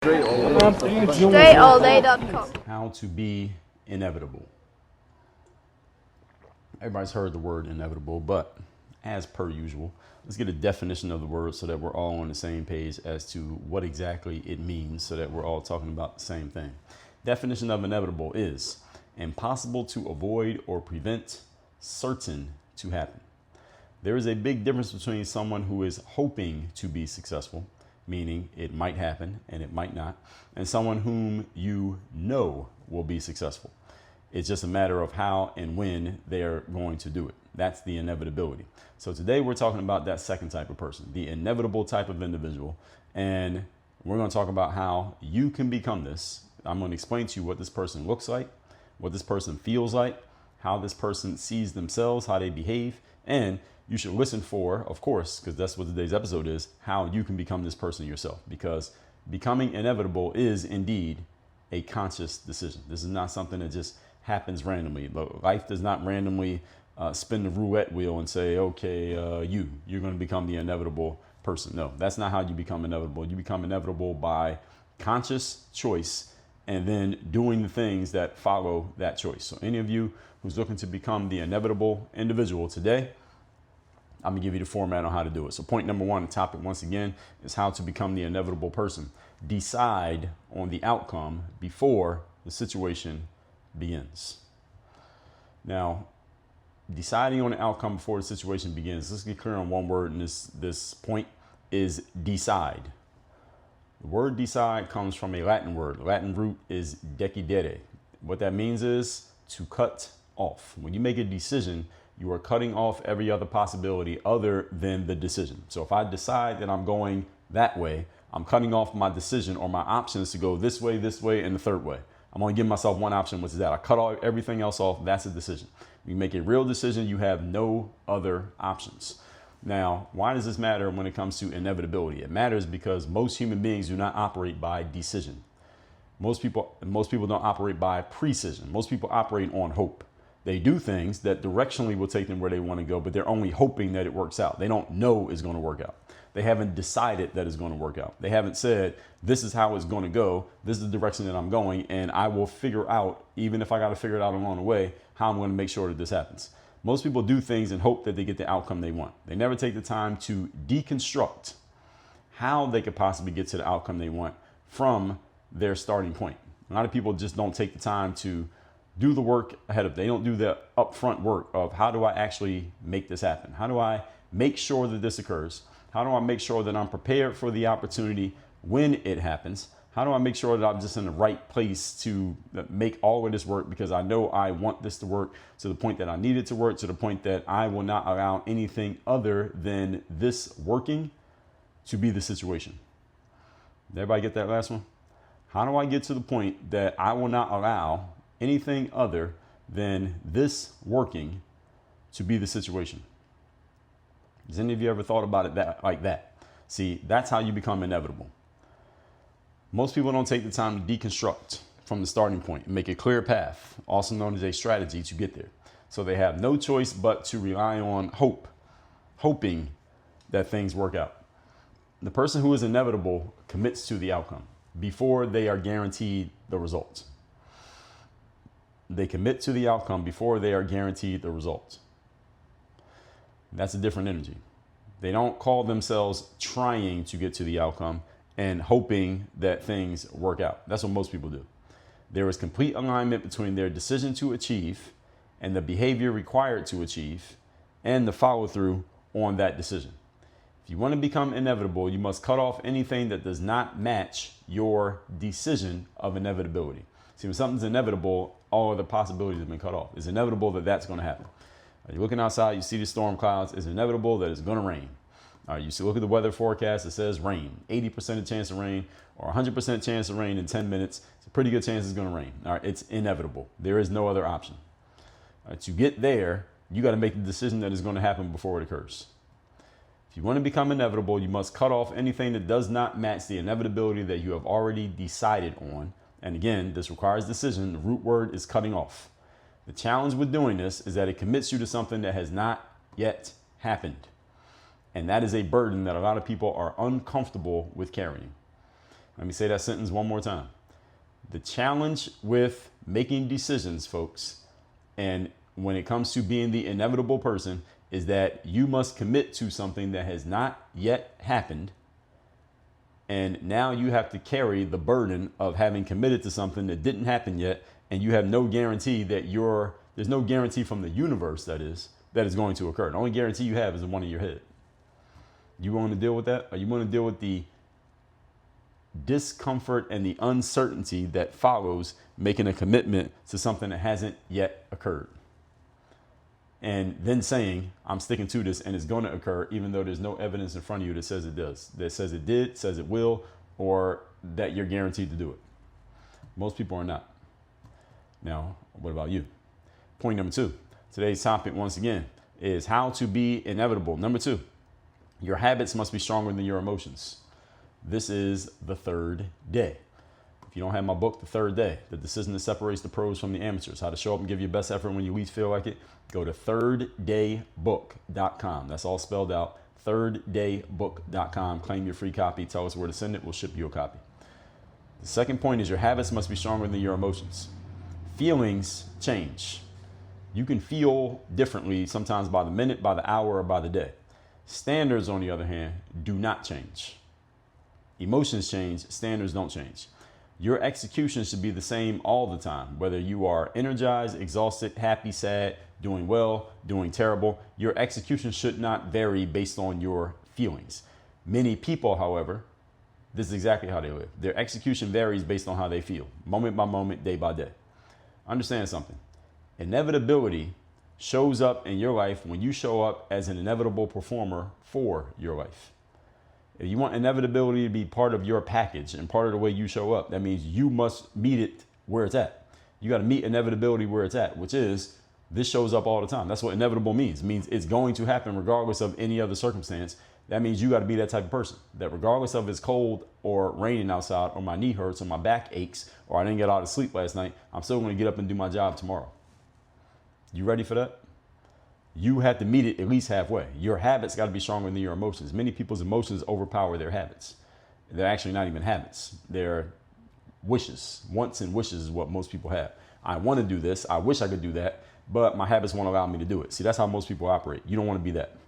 Straight How to be inevitable. Everybody's heard the word inevitable, but as per usual, let's get a definition of the word so that we're all on the same page as to what exactly it means so that we're all talking about the same thing. Definition of inevitable is impossible to avoid or prevent, certain to happen. There is a big difference between someone who is hoping to be successful, meaning it might happen and it might not, and someone whom you know will be successful. It's just a matter of how and when they're going to do it. That's the inevitability. So today we're talking about that second type of person, the inevitable type of individual. And we're going to talk about how you can become this. I'm going to explain to you what this person looks like, what this person feels like, how this person sees themselves, how they behave. And you should listen for, of course, because that's what today's episode is, how you can become this person yourself. Because becoming inevitable is indeed a conscious decision. This is not something that just happens randomly. Life does not randomly spin the roulette wheel and say, okay, you're going to become the inevitable person. No, that's not how you become inevitable. You become inevitable by conscious choice and then doing the things that follow that choice. So any of you who's looking to become the inevitable individual today, I'm gonna give you the format on how to do it. So point number one, the topic once again, is how to become the inevitable person. Decide on the outcome before the situation begins. Now, deciding on the outcome before the situation begins, let's get clear on one word in this point, is decide. The word decide comes from a Latin word. The Latin root is decidere. What that means is to cut off. When you make a decision, you are cutting off every other possibility other than the decision. So if I decide that I'm going that way, I'm cutting off my decision or my options to go this way, and the third way. I'm only giving myself one option, which is that I cut all everything else off. That's a decision. You make a real decision, you have no other options. Now, why does this matter when it comes to inevitability? It matters because most human beings do not operate by decision. Most people don't operate by precision. Most people operate on hope. They do things that directionally will take them where they want to go, but they're only hoping that it works out. They don't know it's going to work out. They haven't decided that it's going to work out. They haven't said, this is how it's going to go. This is the direction that I'm going. And I will figure out, even if I got to figure it out along the way, how I'm going to make sure that this happens. Most people do things and hope that they get the outcome they want. They never take the time to deconstruct how they could possibly get to the outcome they want from their starting point. A lot of people just don't take the time to do the work ahead of. They don't do the upfront work of how do I actually make this happen? How do I make sure that this occurs? How do I make sure that I'm prepared for the opportunity when it happens? How do I make sure that I'm just in the right place to make all of this work? Because I know I want this to work to the point that I need it to work, to the point that I will not allow anything other than this working to be the situation. Did everybody get that last one? How do I get to the point that I will not allow anything other than this working to be the situation? Has any of you ever thought about it like that? See, that's how you become inevitable. Most people don't take the time to deconstruct from the starting point and make a clear path, also known as a strategy to get there. So they have no choice but to rely on hope, hoping that things work out. The person who is inevitable commits to the outcome before they are guaranteed the results. They commit to the outcome before they are guaranteed the results. That's a different energy. They don't call themselves trying to get to the outcome and hoping that things work out. That's what most people do. There is complete alignment between their decision to achieve and the behavior required to achieve and the follow through on that decision. If you want to become inevitable, you must cut off anything that does not match your decision of inevitability. See, when something's inevitable, all of the possibilities have been cut off. It's inevitable that that's going to happen. You're looking outside, you see the storm clouds. It's inevitable that it's going to rain. You see, look at the weather forecast. It says rain, 80% chance of rain or 100% chance of rain in 10 minutes. It's a pretty good chance it's going to rain. All right, it's inevitable. There is no other option. All right, to get there, you got to make the decision that is going to happen before it occurs. If you want to become inevitable, you must cut off anything that does not match the inevitability that you have already decided on. And again, this requires decision. The root word is cutting off. The challenge with doing this is that it commits you to something that has not yet happened. And that is a burden that a lot of people are uncomfortable with carrying. Let me say that sentence one more time. The challenge with making decisions, folks, and when it comes to being the inevitable person, is that you must commit to something that has not yet happened. And now you have to carry the burden of having committed to something that didn't happen yet. And you have no guarantee that there's no guarantee from the universe that is going to occur. The only guarantee you have is the one in your head. You want to deal with that? Or you want to deal with the discomfort and the uncertainty that follows making a commitment to something that hasn't yet occurred? And then saying, I'm sticking to this and it's going to occur, even though there's no evidence in front of you that says it does, that says it did, says it will, or that you're guaranteed to do it. Most people are not. Now, what about you? Point number 2. Today's topic, once again, is how to be inevitable. Number 2, your habits must be stronger than your emotions. This is the third day. If you don't have my book, The Third Day, the decision that separates the pros from the amateurs, how to show up and give your best effort when you least feel like it, go to thirddaybook.com. That's all spelled out. Thirddaybook.com. Claim your free copy. Tell us where to send it. We'll ship you a copy. The second point is your habits must be stronger than your emotions. Feelings change. You can feel differently sometimes by the minute, by the hour, or by the day. Standards, on the other hand, do not change. Emotions change. Standards don't change. Your execution should be the same all the time, whether you are energized, exhausted, happy, sad, doing well, doing terrible. Your execution should not vary based on your feelings. Many people, however, this is exactly how they live. Their execution varies based on how they feel, moment by moment, day by day. Understand something. Inevitability shows up in your life when you show up as an inevitable performer for your life. If you want inevitability to be part of your package and part of the way you show up, that means you must meet it where it's at. You got to meet inevitability where it's at, which is this shows up all the time. That's what inevitable means. It means it's going to happen regardless of any other circumstance. That means you got to be that type of person that regardless of it's cold or raining outside or my knee hurts or my back aches or I didn't get out of sleep last night, I'm still going to get up and do my job tomorrow. You ready for that? You have to meet it at least halfway. Your habits got to be stronger than your emotions. Many people's emotions overpower their habits. They're actually not even habits. They're wishes. Wants and wishes is what most people have. I want to do this. I wish I could do that, but my habits won't allow me to do it. See, that's how most people operate. You don't want to be that.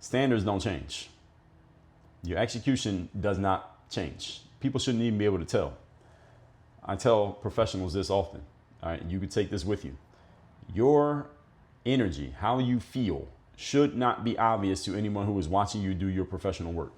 Standards don't change. Your execution does not change. People shouldn't even be able to tell. I tell professionals this often. All right, you could take this with you. Your energy, how you feel, should not be obvious to anyone who is watching you do your professional work.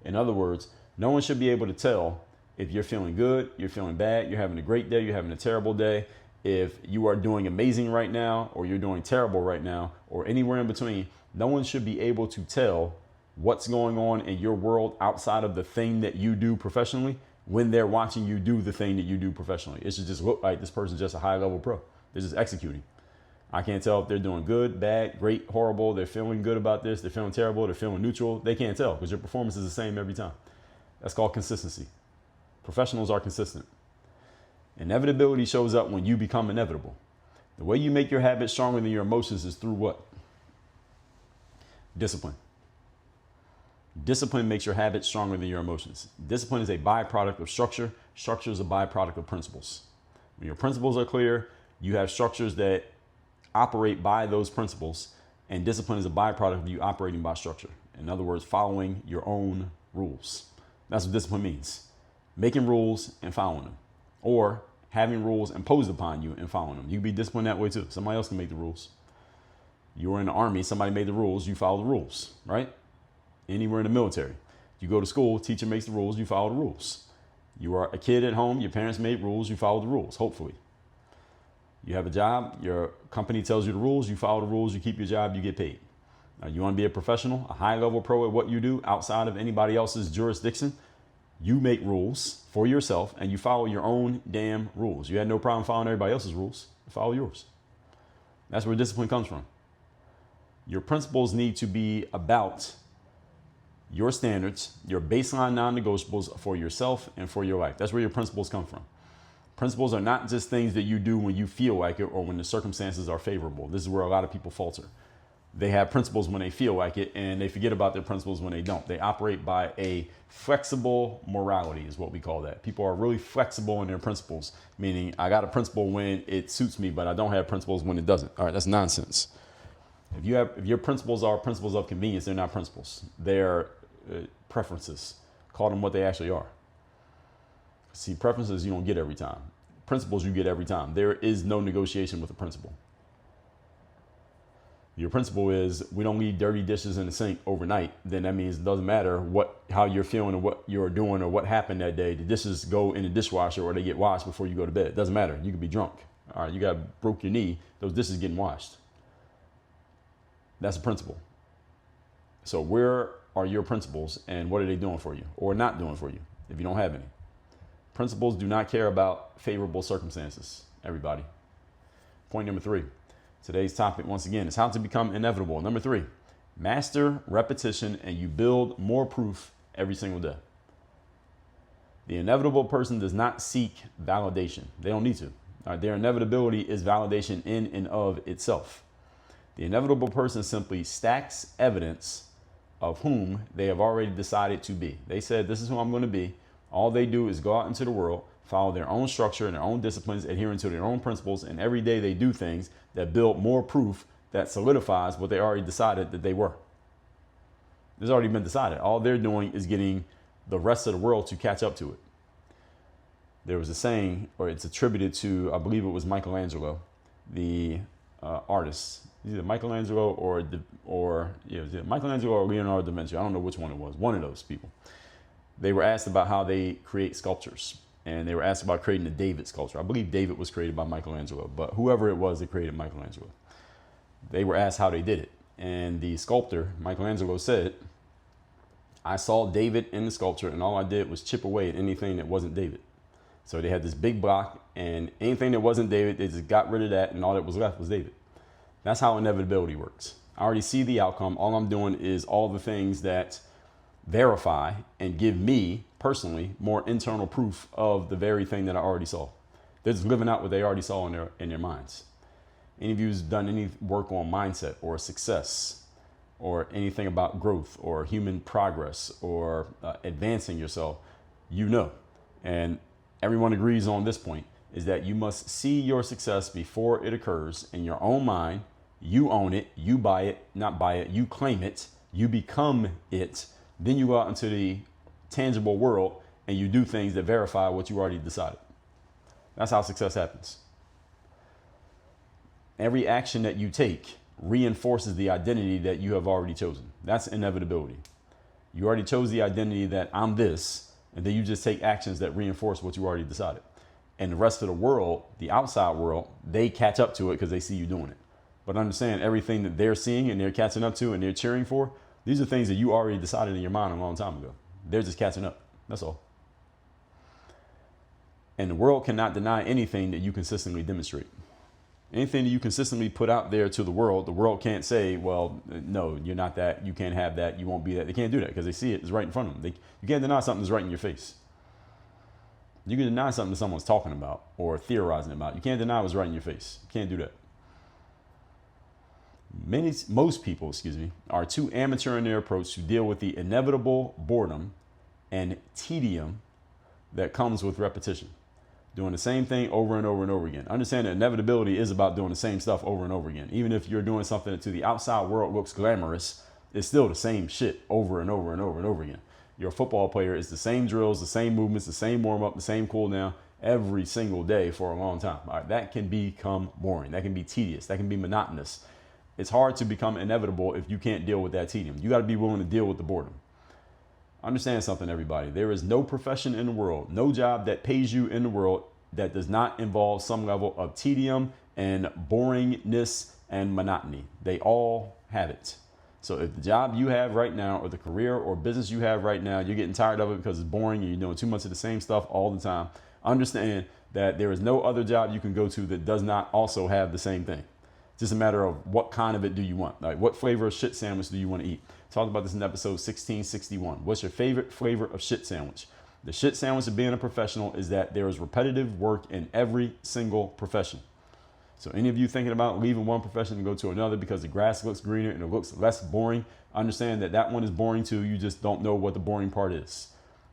In other words, no one should be able to tell if you're feeling good, you're feeling bad, you're having a great day, you're having a terrible day, if you are doing amazing right now or you're doing terrible right now or anywhere in between. No one should be able to tell what's going on in your world outside of the thing that you do professionally when they're watching you do the thing that you do professionally. It should just look like this person's just a high-level pro. They're just executing. I can't tell if they're doing good, bad, great, horrible. They're feeling good about this. They're feeling terrible. They're feeling neutral. They can't tell because your performance is the same every time. That's called consistency. Professionals are consistent. Inevitability shows up when you become inevitable. The way you make your habits stronger than your emotions is through what? Discipline. Discipline makes your habits stronger than your emotions. Discipline is a byproduct of structure. Structure is a byproduct of principles. When your principles are clear, you have structures that operate by those principles, and discipline is a byproduct of you operating by structure. In other words, following your own rules. That's what discipline means. Making rules and following them, or having rules imposed upon you and following them. You can be disciplined that way too. Somebody else can make the rules. You were in the army, somebody made the rules, you follow the rules, right? Anywhere in the military. You go to school, teacher makes the rules, you follow the rules. You are a kid at home, your parents made rules, you follow the rules, hopefully. You have a job, your company tells you the rules, you follow the rules, you keep your job, you get paid. Now, you want to be a professional, a high-level pro at what you do outside of anybody else's jurisdiction, you make rules for yourself and you follow your own damn rules. You had no problem following everybody else's rules, you follow yours. That's where discipline comes from. Your principles need to be about your standards, your baseline non-negotiables for yourself and for your life. That's where your principles come from. Principles are not just things that you do when you feel like it or when the circumstances are favorable. This is where a lot of people falter. They have principles when they feel like it, and they forget about their principles when they don't. They operate by a flexible morality is what we call that. People are really flexible in their principles, meaning I got a principle when it suits me, but I don't have principles when it doesn't. All right, that's nonsense. If your principles are principles of convenience, they're not principles. They're preferences. Call them what they actually are. See, preferences you don't get every time. Principles you get every time. There is no negotiation with a principle. Your principle is we don't leave dirty dishes in the sink overnight. Then that means it doesn't matter how you're feeling or what you're doing or what happened that day. The dishes go in the dishwasher or they get washed before you go to bed. It doesn't matter. You could be drunk. All right, you broke your knee. Those dishes getting washed. That's a principle. So where are your principles and what are they doing for you or not doing for you if you don't have any? Principles do not care about favorable circumstances, everybody. Point number 3. Today's topic, once again, is how to become inevitable. Number 3, master repetition and you build more proof every single day. The inevitable person does not seek validation. They don't need to. Their inevitability is validation in and of itself. The inevitable person simply stacks evidence of whom they have already decided to be. They said, this is who I'm going to be. All they do is go out into the world, follow their own structure and their own disciplines, adhering to their own principles. And every day they do things that build more proof that solidifies what they already decided that they were. It's already been decided. All they're doing is getting the rest of the world to catch up to it. There was a saying, or it's attributed to, I believe it was Michelangelo, the artist. Either Michelangelo or Michelangelo or Leonardo da Vinci. I don't know which one it was. One of those people. They were asked about how they create sculptures, and they were asked about creating the David sculpture. I believe David was created by Michelangelo, but whoever it was that created Michelangelo, they were asked how they did it. And the sculptor, Michelangelo, said, I saw David in the sculpture, and all I did was chip away at anything that wasn't David. So they had this big block, and anything that wasn't David, they just got rid of that, and all that was left was David. That's how inevitability works. I already see the outcome. All I'm doing is all the things that verify and give me personally more internal proof of the very thing that I already saw. They're just living out what they already saw in their minds. Any of you who's done any work on mindset or success or anything about growth or human progress or advancing yourself, you know, and everyone agrees on this point, is that you must see your success before it occurs in your own mind. You own it, you buy it, not buy it, you claim it, you become it. Then you go out into the tangible world and you do things that verify what you already decided. That's how success happens. Every action that you take reinforces the identity that you have already chosen. That's inevitability. You already chose the identity that I'm this, and then you just take actions that reinforce what you already decided. And the rest of the world, the outside world, they catch up to it because they see you doing it. But understand, everything that they're seeing and they're catching up to and they're cheering for, these are things that you already decided in your mind a long time ago. They're just catching up. That's all. And the world cannot deny anything that you consistently demonstrate. Anything that you consistently put out there to the world can't say, well, no, you're not that. You can't have that. You won't be that. They can't do that because they see it. It's right in front of them. You can't deny something that's right in your face. You can deny something that someone's talking about or theorizing about. You can't deny what's right in your face. You can't do that. Most people, are too amateur in their approach to deal with the inevitable boredom and tedium that comes with repetition. Doing the same thing over and over and over again. Understand that inevitability is about doing the same stuff over and over again. Even if you're doing something that to the outside world looks glamorous, it's still the same shit over and over and over and over again. You're a football player, it's the same drills, the same movements, the same warm up, the same cool down every single day for a long time. All right, that can become boring. That can be tedious. That can be monotonous. It's hard to become inevitable if you can't deal with that tedium. You got to be willing to deal with the boredom. Understand something, everybody. There is no profession in the world, no job that pays you in the world that does not involve some level of tedium and boringness and monotony. They all have it. So if the job you have right now or the career or business you have right now, you're getting tired of it because it's boring and you're doing too much of the same stuff all the time, understand that there is no other job you can go to that does not also have the same thing. It's just a matter of what kind of it do you want? Like, what flavor of shit sandwich do you want to eat? Talked about this in episode 1661. What's your favorite flavor of shit sandwich? The shit sandwich of being a professional is that there is repetitive work in every single profession. So any of you thinking about leaving one profession to go to another because the grass looks greener and it looks less boring, understand that that one is boring too. You just don't know what the boring part is,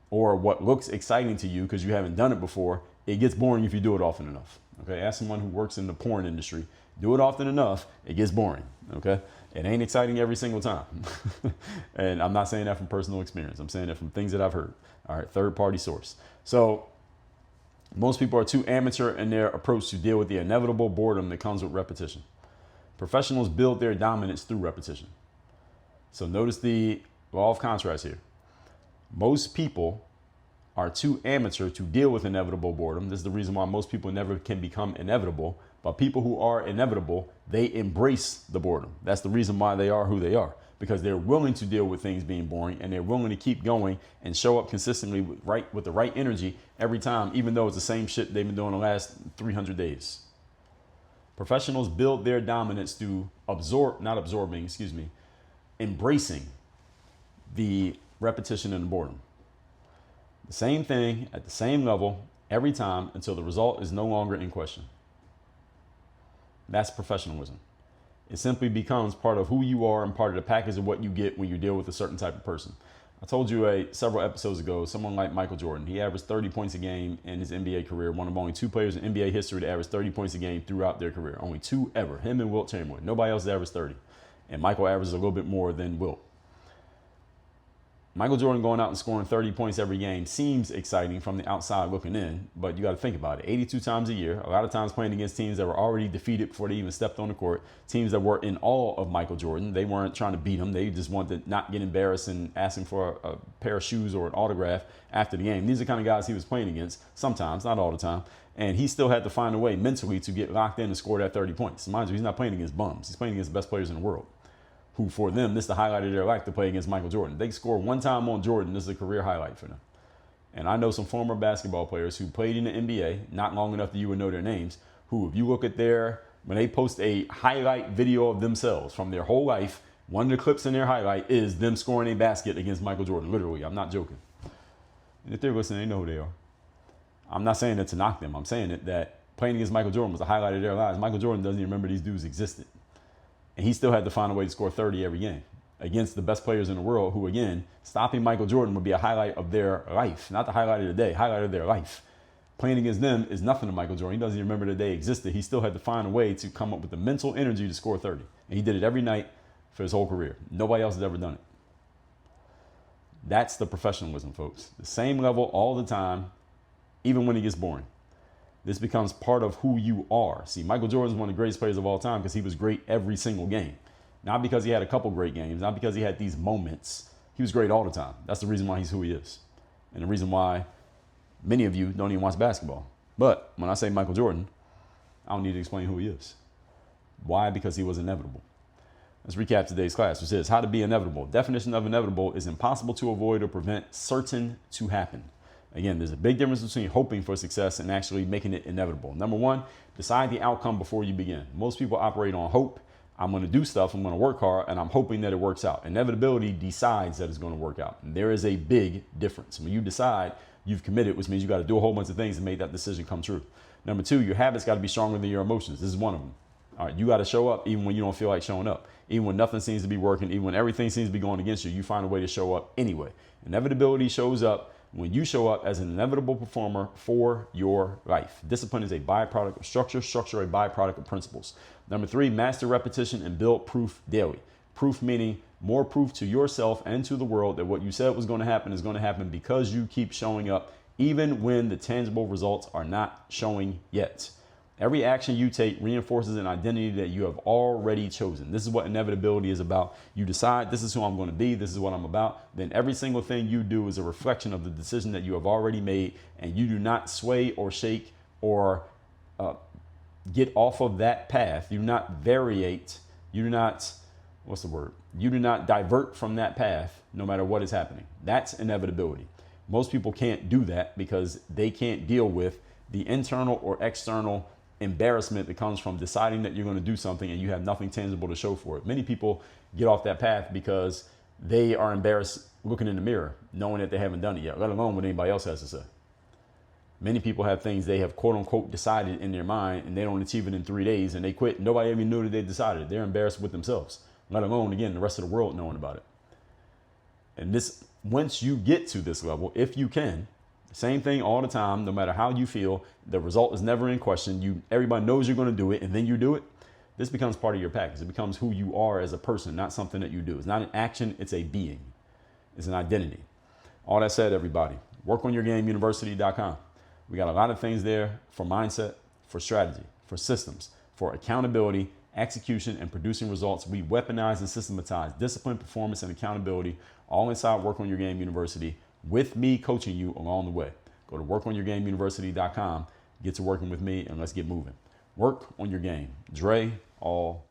or what looks exciting to you because you haven't done it before. It gets boring if you do it often enough. Okay, ask someone who works in the porn industry. Do it often enough, it gets boring. Okay, it ain't exciting every single time. And I'm not saying that from personal experience. I'm saying that from things that I've heard. All right, third-party source. So most people are too amateur in their approach to deal with the inevitable boredom that comes with repetition. Professionals build their dominance through repetition. So notice the law of contrast here. Most people are too amateur to deal with inevitable boredom. This is the reason why most people never can become inevitable. But people who are inevitable, they embrace the boredom. That's the reason why they are who they are, because they're willing to deal with things being boring, and they're willing to keep going and show up consistently with the right energy every time, even though it's the same shit they've been doing the last 300 days. Professionals build their dominance through embracing the repetition and the boredom. The same thing at the same level every time until the result is no longer in question. That's professionalism. It simply becomes part of who you are and part of the package of what you get when you deal with a certain type of person. I told you several episodes ago, someone like Michael Jordan, he averaged 30 points a game in his NBA career, one of only two players in NBA history to average 30 points a game throughout their career. Only two ever, him and Wilt Chamberlain. Nobody else averaged 30. And Michael averages a little bit more than Wilt. Michael Jordan going out and scoring 30 points every game seems exciting from the outside looking in, but you got to think about it. 82 times a year, a lot of times playing against teams that were already defeated before they even stepped on the court, teams that were in awe of Michael Jordan. They weren't trying to beat him. They just wanted to not get embarrassed and asking for a pair of shoes or an autograph after the game. These are the kind of guys he was playing against sometimes, not all the time. And he still had to find a way mentally to get locked in and score that 30 points. Mind you, he's not playing against bums. He's playing against the best players in the world, who for them, this is the highlight of their life to play against Michael Jordan. They score one time on Jordan, this is a career highlight for them. And I know some former basketball players who played in the NBA, not long enough that you would know their names, who if you look at when they post a highlight video of themselves from their whole life, one of the clips in their highlight is them scoring a basket against Michael Jordan, literally. I'm not joking. And if they're listening, they know who they are. I'm not saying that to knock them. I'm saying that playing against Michael Jordan was the highlight of their lives. Michael Jordan doesn't even remember these dudes existed. And he still had to find a way to score 30 every game against the best players in the world who, again, stopping Michael Jordan would be a highlight of their life. Not the highlight of the day, highlight of their life. Playing against them is nothing to Michael Jordan. He doesn't even remember the day existed. He still had to find a way to come up with the mental energy to score 30. And he did it every night for his whole career. Nobody else has ever done it. That's the professionalism, folks. The same level all the time, even when it gets boring. This becomes part of who you are. See, Michael Jordan is one of the greatest players of all time because he was great every single game. Not because he had a couple great games, not because he had these moments. He was great all the time. That's the reason why he's who he is. And the reason why many of you don't even watch basketball. But when I say Michael Jordan, I don't need to explain who he is. Why? Because he was inevitable. Let's recap today's class, which is how to be inevitable. Definition of inevitable is impossible to avoid or prevent, certain to happen. Again, there's a big difference between hoping for success and actually making it inevitable. Number one, decide the outcome before you begin. Most people operate on hope. I'm going to do stuff, I'm going to work hard, and I'm hoping that it works out. Inevitability decides that it's going to work out. And there is a big difference. When you decide, you've committed, which means you got to do a whole bunch of things to make that decision come true. Number two, your habits got to be stronger than your emotions. This is one of them. All right, you got to show up even when you don't feel like showing up. Even when nothing seems to be working, even when everything seems to be going against you, you find a way to show up anyway. Inevitability shows up when you show up as an inevitable performer for your life. Discipline is a byproduct of structure, structure a byproduct of principles. Number three, master repetition and build proof daily. Proof meaning more proof to yourself and to the world that what you said was going to happen is going to happen because you keep showing up even when the tangible results are not showing yet. Every action you take reinforces an identity that you have already chosen. This is what inevitability is about. You decide this is who I'm going to be. This is what I'm about. Then every single thing you do is a reflection of the decision that you have already made. And you do not sway or shake or get off of that path. You do not variate. You do not, You do not divert from that path no matter what is happening. That's inevitability. Most people can't do that because they can't deal with the internal or external embarrassment that comes from deciding that you're going to do something and you have nothing tangible to show for it. Many people get off that path because they are embarrassed looking in the mirror, knowing that they haven't done it yet, let alone what anybody else has to say. Many people have things they have quote unquote decided in their mind and they don't achieve it in 3 days and they quit. Nobody even knew that they decided it. They're embarrassed with themselves, let alone, again, the rest of the world knowing about it. And this, once you get to this level, if you can, same thing all the time, no matter how you feel, the result is never in question. Everybody knows you're going to do it and then you do it. This becomes part of your package. It becomes who you are as a person, not something that you do. It's not an action, it's a being. It's an identity. All that said, everybody, workonyourgameuniversity.com. We got a lot of things there for mindset, for strategy, for systems, for accountability, execution, and producing results. We weaponize and systematize discipline, performance, and accountability all inside Work on Your Game University with me coaching you along the way. Go to workonyourgameuniversity.com, get to working with me, and let's get moving. Work on your game. Dre all